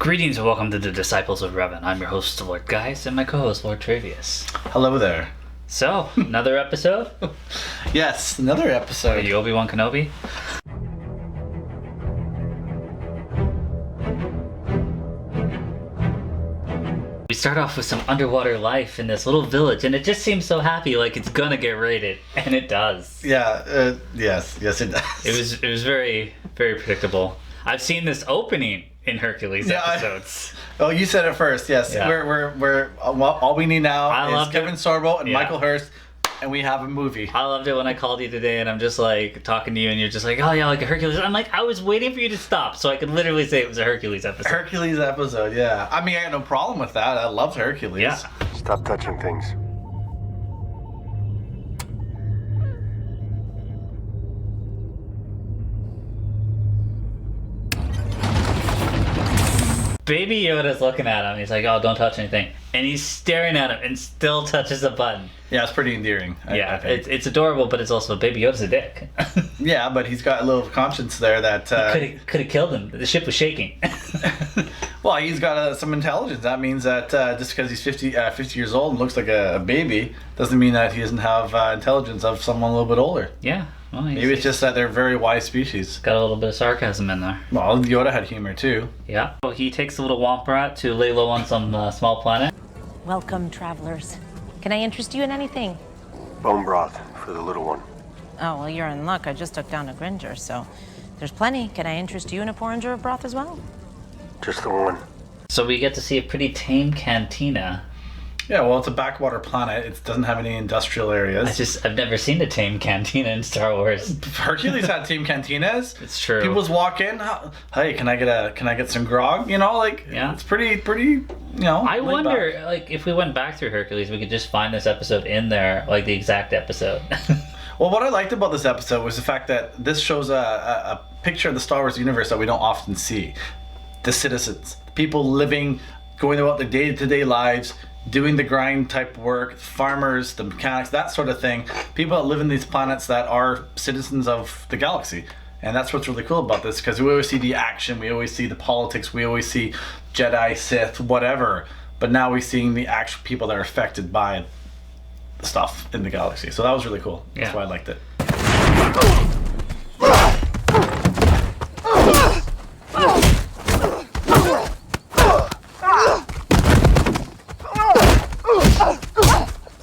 Greetings and welcome to the Disciples of Revan. I'm your host, Lord Geis, and my co-host, Lord Travius. Hello there. So, another episode? Yes, another Are episode. you Obi-Wan Kenobi? We start off with some underwater life in this little village, and it just seems so happy, like it's gonna get raided, and it does. Yeah, yes, it does. It was very, very predictable. I've seen this opening in Hercules episodes. Oh, you said it first. Yes, Yeah. we're all we need now I is loved Kevin it. Sorbo and Yeah. Michael Hurst, and we have a movie. I loved it when I called you today, and I'm just like talking to you, and you're just like, "Oh yeah, like a Hercules." I'm like, I was waiting for you to stop so I could literally say it was a Hercules episode. Hercules episode, yeah. I mean, I had no problem with that. I loved Hercules. Yeah. Stop touching things. Baby Yoda's looking at him. He's like, "Oh, don't touch anything," and he's staring at him and still touches a button. Yeah, it's pretty endearing. I think. it's adorable, but it's also Baby Yoda's a dick. Yeah, but he's got a little conscience there that. Could have killed him. The ship was shaking. Well, he's got some intelligence. That means that just because he's 50 years old and looks like a baby doesn't mean that he doesn't have intelligence of someone a little bit older. Yeah. Well, Maybe it's just that they're very wise species. got a little bit of sarcasm in there. Well, Yoda had humor too. Yeah. So he takes the little womp rat to lay low on some small planet. Welcome, travelers. Can I interest you in anything? Bone broth for the little one. Oh, well, you're in luck. I just took down a Gringer, so there's plenty. Can I interest you in a porringer of broth as well? Just the one. So we get to see a pretty tame cantina. Yeah, well, it's a backwater planet. It doesn't have any industrial areas. I've never seen a tame cantina in Star Wars. Hercules had team cantinas. It's true. People just walk in. Hey, can I get some grog? You know, like Yeah. it's pretty. You know. I laid wonder, back. like, if we went back through Hercules, we could just find this episode in there, like the exact episode. Well, what I liked about this episode was the fact that this shows a picture of the Star Wars universe that we don't often see. The citizens, people living, going about their day-to-day lives, doing the grind type work, farmers, the mechanics, that sort of thing. People that live in these planets that are citizens of the galaxy. And that's what's really cool about this, because we always see the action, we always see the politics, we always see Jedi, Sith, whatever. But now we're seeing the actual people that are affected by the stuff in the galaxy. So that was really cool. That's Yeah. why I liked it.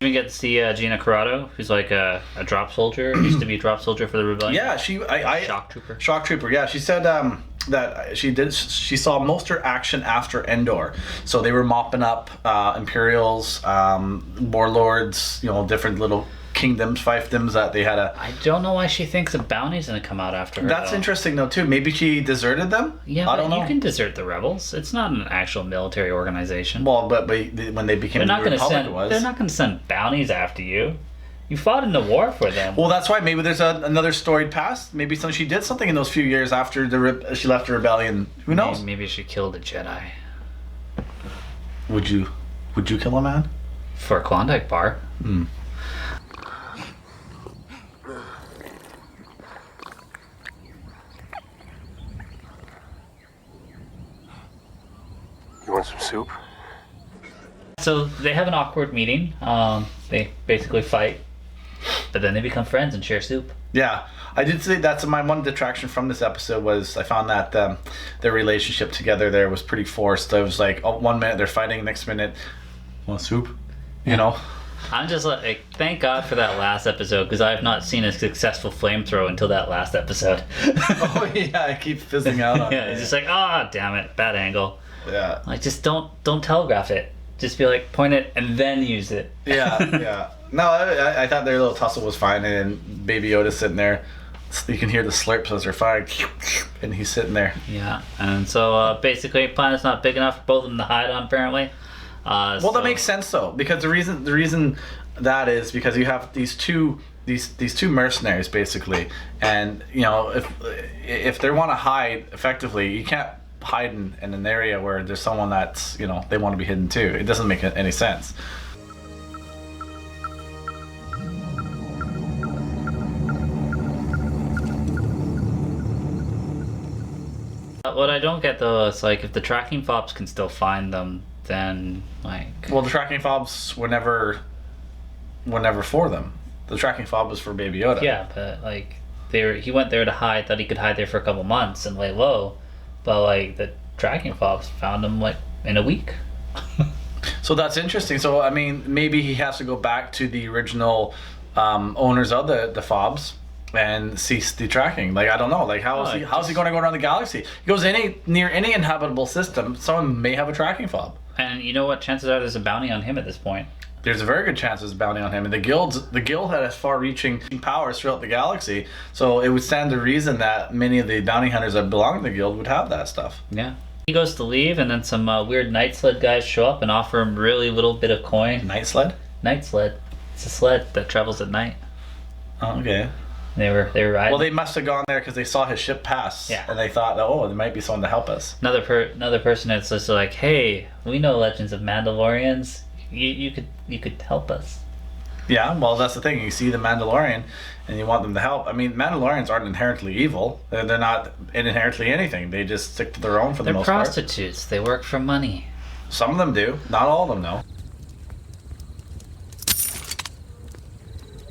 We get to see Gina Carrado, who's like a drop soldier, used to be a drop soldier for the rebellion. Yeah, Shock trooper. Shock trooper. Yeah, she said that she saw most of her action after Endor. So they were mopping up Imperials, warlords, different little kingdoms, fiefdoms that they had I don't know why she thinks a bounty's gonna come out after her. That's though. interesting though too. Maybe she deserted them. Yeah, I but don't know. you can desert the rebels. It's not an actual military organization. Well, but when they became they're not the gonna Republic, send. it was. They're not gonna send bounties after you. You fought in the war for them. Well, that's why maybe there's another storied past. Maybe she did something in those few years after she left the rebellion. Who knows? Maybe she killed a Jedi Would you kill a man? for a Klondike bar. You want some soup? So they have an awkward meeting. They basically fight, but then they become friends and share soup. Yeah, I did say that's my one detraction from this episode was I found that their relationship together there was pretty forced. I was like, 1 minute they're fighting, next minute, want soup? You know? I'm just like, thank God for that last episode, because I have not seen a successful flamethrow until that last episode. Oh yeah, I keep fizzing out on Yeah, it. it's just like, damn it, bad angle. Yeah. Like, just don't telegraph it. Just be like, point it and then use it. Yeah. No, I thought their little tussle was fine, and Baby Yoda's sitting there. You can hear the slurps as they're firing, and he's sitting there. Yeah, and so basically, planet's not big enough for both of them to hide on, apparently. Well, that makes sense though, because the reason that is because you have these two mercenaries basically, and if they want to hide effectively, you can't hide in an area where there's someone that's they want to be hidden too. It doesn't make any sense. What I don't get though is like if the tracking fobs can still find them, then like. Well, the tracking fobs were never for them. The tracking fob was for Baby Yoda. Yeah, but like he went there to hide, thought he could hide there for a couple months and lay low, but like the tracking fobs found him like in a week. So that's interesting. So I mean, maybe he has to go back to the original owners of the fobs and cease the tracking. Like I don't know. Like how's he going to go around the galaxy? He goes near any inhabitable system. Someone may have a tracking fob. And you know what? Chances are there's a bounty on him at this point. There's a very good chance there's a bounty on him, and the guild has far-reaching powers throughout the galaxy. So it would stand to reason that many of the bounty hunters that belong to the guild would have that stuff. Yeah. He goes to leave, and then some weird night sled guys show up and offer him really little bit of coin. Night sled? Night sled. It's a sled that travels at night. Oh, okay. They were riding. Well, they must have gone there because they saw his ship pass. Yeah. And they thought, oh, there might be someone to help us. Another person that's just like, hey, we know legends of Mandalorians. You could help us. Yeah, well, that's the thing. You see the Mandalorian, and you want them to help. I mean, Mandalorians aren't inherently evil. They're not inherently anything. They just stick to their own for the most part. They're prostitutes. They work for money. Some of them do. Not all of them, though.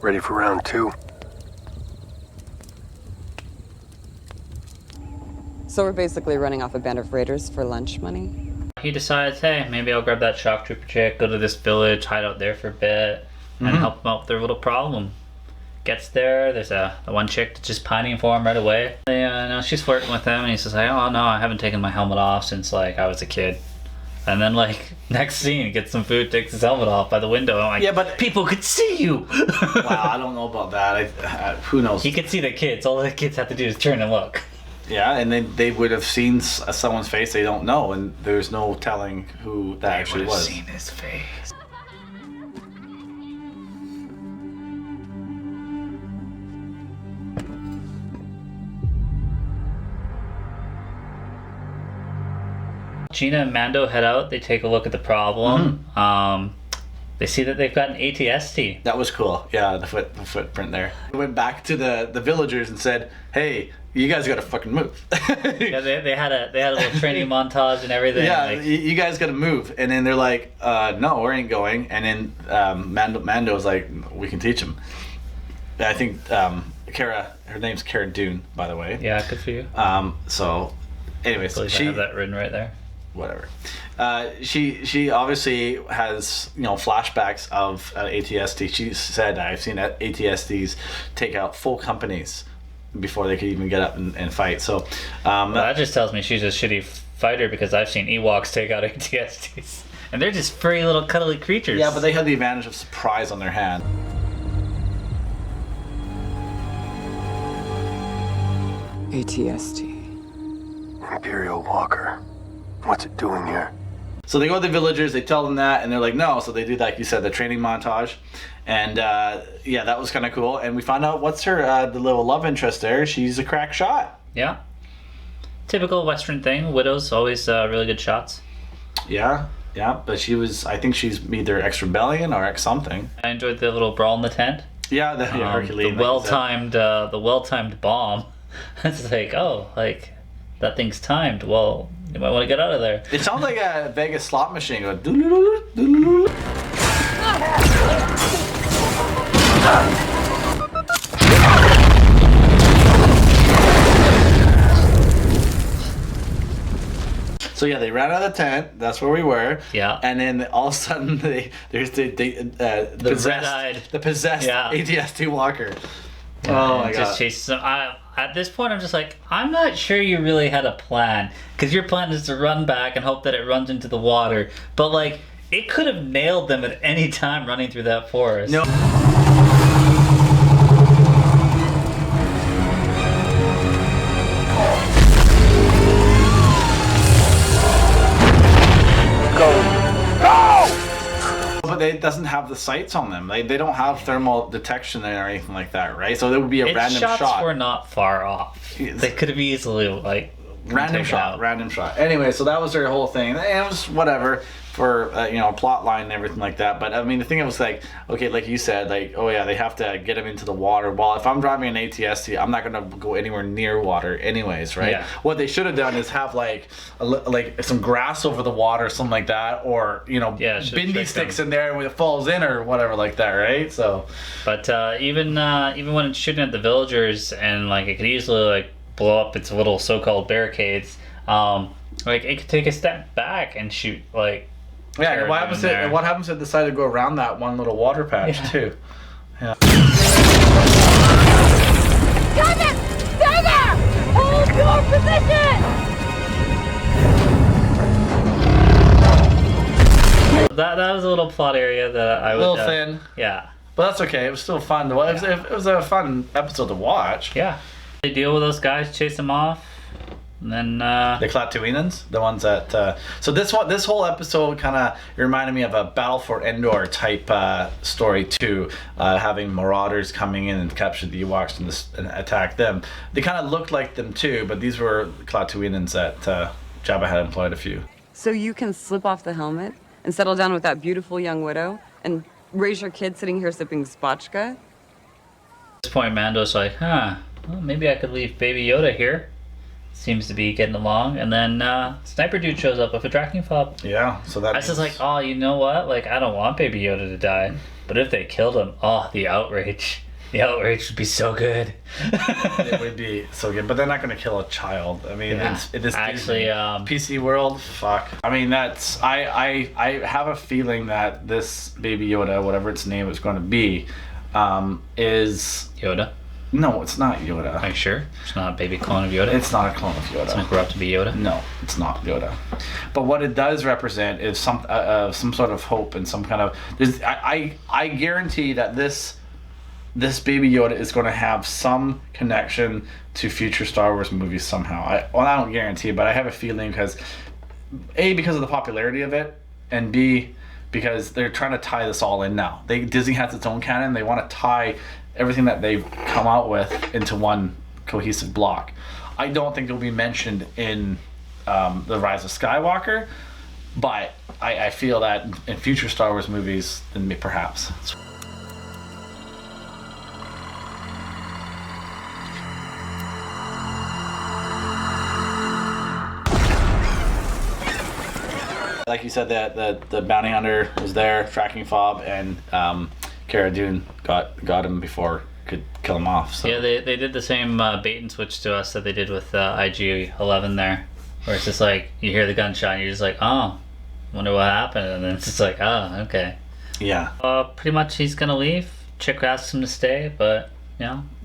Ready for round 2? So we're basically running off a band of raiders for lunch money? He decides, hey, maybe I'll grab that shock trooper chick, go to this village, hide out there for a bit, and help them out with their little problem. Gets there, there's the one chick that's just pining for him right away. And she's flirting with him, and he says, like, oh no, I haven't taken my helmet off since like I was a kid. And then like next scene, gets some food, takes his helmet off by the window. I'm like, yeah, but people could see you. Wow, I don't know about that. Who knows? He could see the kids. All the kids have to do is turn and look. Yeah, and then they would have seen someone's face they don't know, and there's no telling who that actually was. Seen his face. Gina and Mando head out. They take a look at the problem. They see that they've got an AT-ST. That was cool. Yeah, the footprint there. We went back to the villagers and said, "Hey, you guys got to fucking move." Yeah, they had a little training montage and everything. Yeah, like, you guys got to move. And then they're like, "No, we ain't going." And then Mando's like, "We can teach him." I think Cara, her name's Cara Dune, by the way. yeah, good for you. So, anyways, I have that written right there. Whatever. She obviously has flashbacks of AT-ST. She said, "I've seen AT-STs take out full companies before they could even get up and fight." So Well, that just tells me she's a shitty fighter because I've seen Ewoks take out AT-STs, and they're just furry little cuddly creatures. yeah, but they had the advantage of surprise on their hand. AT-ST. Imperial Walker. What's it doing here? So they go to the villagers, they tell them that, and they're like, no. So they do, like you said, the training montage. And yeah, that was kind of cool. And we found out what's her, the little love interest there. She's a crack shot. Yeah. Typical Western thing. Widows, always really good shots. Yeah, but I think she's either ex-rebellion or ex-something. I enjoyed the little brawl in the tent. Yeah, the Herculean. The well-timed bomb. It's like, oh, like, that thing's timed. Well, you might want to get out of there. It sounds like a Vegas slot machine going doo-doo-doo, doo-doo-doo. So yeah, they ran out of the tent. That's where we were. Yeah. And then all of a sudden, there's the possessed AT-ST walker. Oh my god! Just chase some. At this point, I'm just like, I'm not sure you really had a plan, because your plan is to run back and hope that it runs into the water. But like, it could have nailed them at any time running through that forest. No. But it doesn't have the sights on them. They don't have thermal detection or anything like that, right? So it would be a random shots shot. Were not far off. They could have easily like Random shot. Anyway, so that was their whole thing. And it was whatever for plot line and everything like that. But I mean, the thing was like, okay, like you said, like, oh yeah, they have to get him into the water. Well, if I'm driving an AT-ST, I'm not gonna go anywhere near water, anyways, right? Yeah. What they should have done is have like some grass over the water, or something like that, or bindi sticks in there when it falls in or whatever like that, right? So, but even when it's shooting at the villagers and like it could easily like blow up its little so-called barricades, like it could take a step back and shoot like. Yeah, what happens if they decide to go around that one little water patch too? Yeah. Got it! Stay there! Hold your position! That was a little plot area that I would... A little thin. Yeah. But that's okay. It was still fun. It was a fun episode to watch. Yeah. They deal with those guys, chase them off. And then the Klatooinians, the ones that so this whole episode kind of reminded me of a Battle for Endor type story too, having marauders coming in and capture the Ewoks and attack them. They kind of looked like them too, but these were Klatooinians that Jabba had employed a few. So you can slip off the helmet and settle down with that beautiful young widow and raise your kid sitting here sipping spotchka? At this point, Mando's like, well, maybe I could leave Baby Yoda here. Seems to be getting along, and then Sniper Dude shows up with a tracking fob. Yeah, so that. I was just like, oh, you know what? Like, I don't want Baby Yoda to die, but if they killed him, the outrage would be so good. It would be so good, but they're not going to kill a child. I mean, it is actually PC world. Fuck. I mean, that's I have a feeling that this Baby Yoda, whatever its name is going to be, is Yoda. No, it's not Yoda. Are you sure? It's not a baby clone of Yoda? It's not a clone of Yoda. It's not grow up to be Yoda? No, it's not Yoda. But what it does represent is some sort of hope and some kind of... I guarantee that this Baby Yoda is going to have some connection to future Star Wars movies somehow. I don't guarantee, but I have a feeling because... A, because of the popularity of it, and B, because they're trying to tie this all in now. Disney has its own canon. They want to tie everything that they've come out with into one cohesive block. I don't think it'll be mentioned in The Rise of Skywalker, but I feel that in future Star Wars movies, then perhaps. Like you said, the bounty hunter was there, tracking fob, and Cara Dune got him before could kill him off. So. Yeah, they did the same bait and switch to us that they did with IG-11 there, where it's just like you hear the gunshot and you're just like, oh, wonder what happened, and then it's just like, oh, okay. Yeah. Pretty much he's gonna leave. Chick asks him to stay, but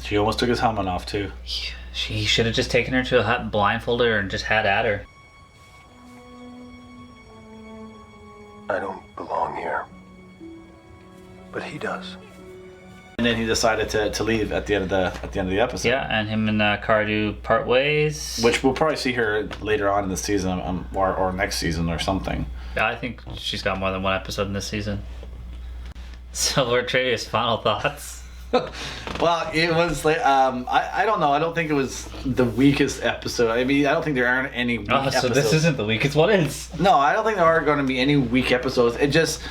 she almost took his helmet off too. He should have just taken her to a hut and blindfolded her and just had at her. I don't belong here. But he does. And then he decided to leave at the end of the episode. Yeah, and him and Cara Dune part ways. Which we'll probably see her later on in the season, or next season or something. Yeah, I think she's got more than one episode in this season. So, Lord Travius, final thoughts? Well, it was like I don't know. I don't think it was the weakest episode. I mean, I don't think there aren't any weak episodes. So this isn't the weakest one, is? No, I don't think there are going to be any weak episodes. It just,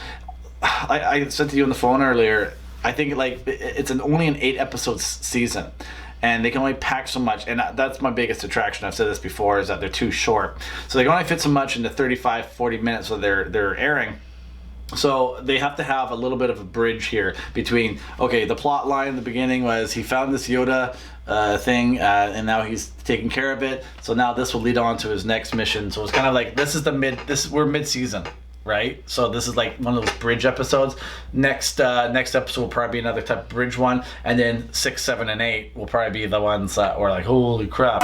I said to you on the phone earlier, I think it's only an 8 episode season, and they can only pack so much, and that's my biggest attraction. I've said this before, is that they're too short, so they can only fit so much into 35-40 minutes that they're airing. So they have to have a little bit of a bridge here between, okay, the plot line in the beginning was he found this Yoda thing, and now he's taking care of it. So now this will lead on to his next mission. So it's kind of like we're mid-season, right? So this is like one of those bridge episodes. Next episode will probably be another type of bridge one, and then 6, 7, and 8 will probably be the ones that were like, holy crap.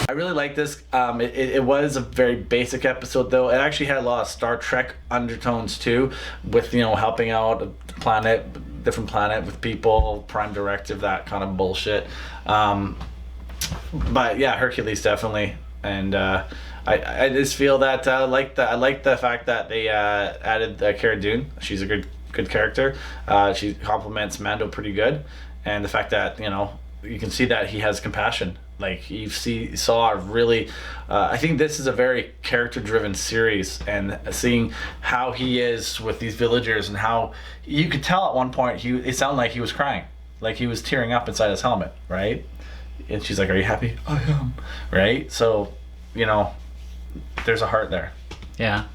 I really like this. It was a very basic episode, though. It actually had a lot of Star Trek undertones too, with helping out the different planet with people, Prime Directive, that kind of bullshit. But yeah, Hercules definitely, and I just feel that I like the fact that they added Cara Dune. She's a good character. She complements Mando pretty good, and the fact that you can see that he has compassion. Like you saw really, I think this is a very character-driven series, and seeing how he is with these villagers and how you could tell at one point it sounded like he was crying, like he was tearing up inside his helmet, right? And she's like, "Are you happy?" "I am." Right? So, there's a heart there. Yeah.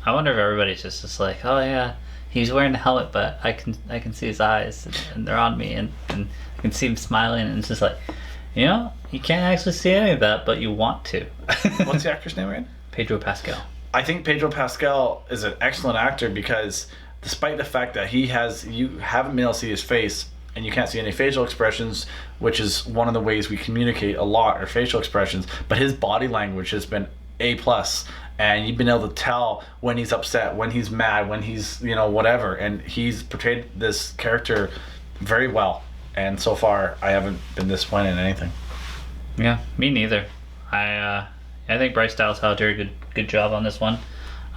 I wonder if everybody's just like, oh yeah, he's wearing the helmet, but I can see his eyes and they're on me, and I can see him smiling, and it's just like, you can't actually see any of that, but you want to. What's the actor's name again? Pedro Pascal. I think Pedro Pascal is an excellent actor because despite the fact that you haven't been able to see his face and you can't see any facial expressions, which is one of the ways we communicate a lot, are facial expressions, but his body language has been A+, and you've been able to tell when he's upset, when he's mad, when he's whatever, and he's portrayed this character very well. And so far, I haven't been disappointed in anything. Yeah, me neither. I think Bryce Dallas Howard did a good job on this one.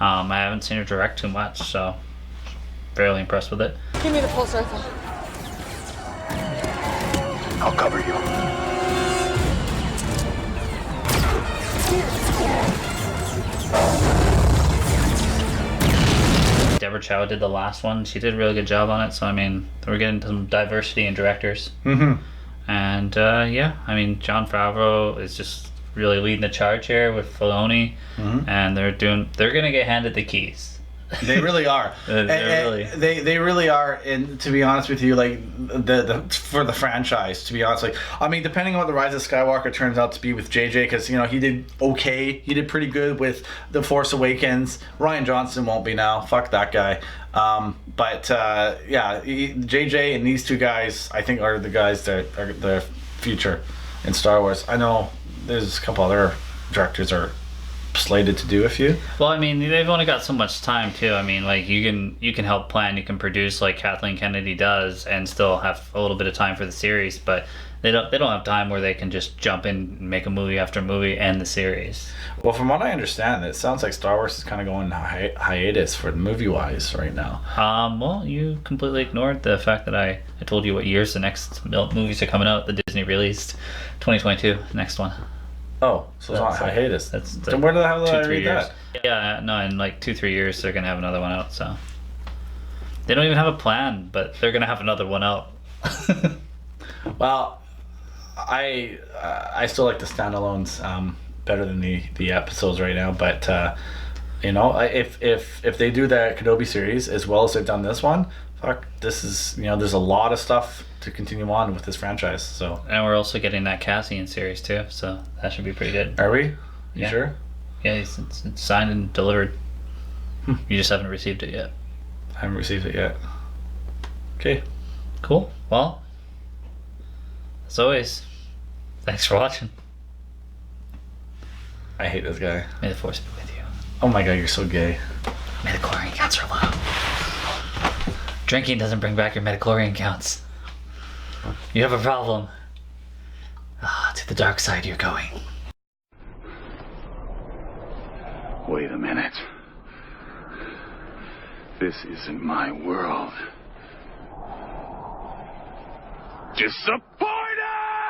I haven't seen her direct too much, so fairly impressed with it. Give me the pulse rifle. I'll cover you. Deborah Chow did the last one. She did a really good job on it. So we're getting some diversity in directors. Mm-hmm. And Jon Favreau is just really leading the charge here with Filoni, and they're gonna get handed the keys. They really are. They really are. And to be honest with you, like for the franchise, to be honest, depending on what the Rise of Skywalker turns out to be with JJ, because he did okay. He did pretty good with The Force Awakens. Rian Johnson won't be now. Fuck that guy. JJ and these two guys, I think, are the guys that are the future in Star Wars. I know there's a couple other directors are slated to do a few. Well, they've only got so much time too. You can help plan, you can produce like Kathleen Kennedy does, and still have a little bit of time for the series. But they don't have time where they can just jump in and make a movie after movie and the series. Well, from what I understand, it sounds like Star Wars is kind of going hiatus for movie-wise right now. Well, you completely ignored the fact that I told you what years the next movies are coming out. The Disney released 2022, next one. Oh, so it's not hiatus. Then where the hell did I read that? Yeah, no, in like 2-3 years they're gonna have another one out. So they don't even have a plan, but they're gonna have another one out. Well, I still like the standalones better than the episodes right now. But if they do the Kenobi series as well as they've done this one, fuck, this is there's a lot of stuff to continue on with this franchise. So, and we're also getting that Cassian series too, so that should be pretty good. Are we? You sure? Yeah, it's signed and delivered. You just haven't received it yet. I haven't received it yet. Okay. Cool. Well, as always, thanks for watching. I hate this guy. May the Force be with you. Oh my god, you're so gay. Midichlorian counts are low. Drinking doesn't bring back your midichlorian counts. You have a problem. To the dark side you're going. Wait a minute. This isn't my world. Disappointment!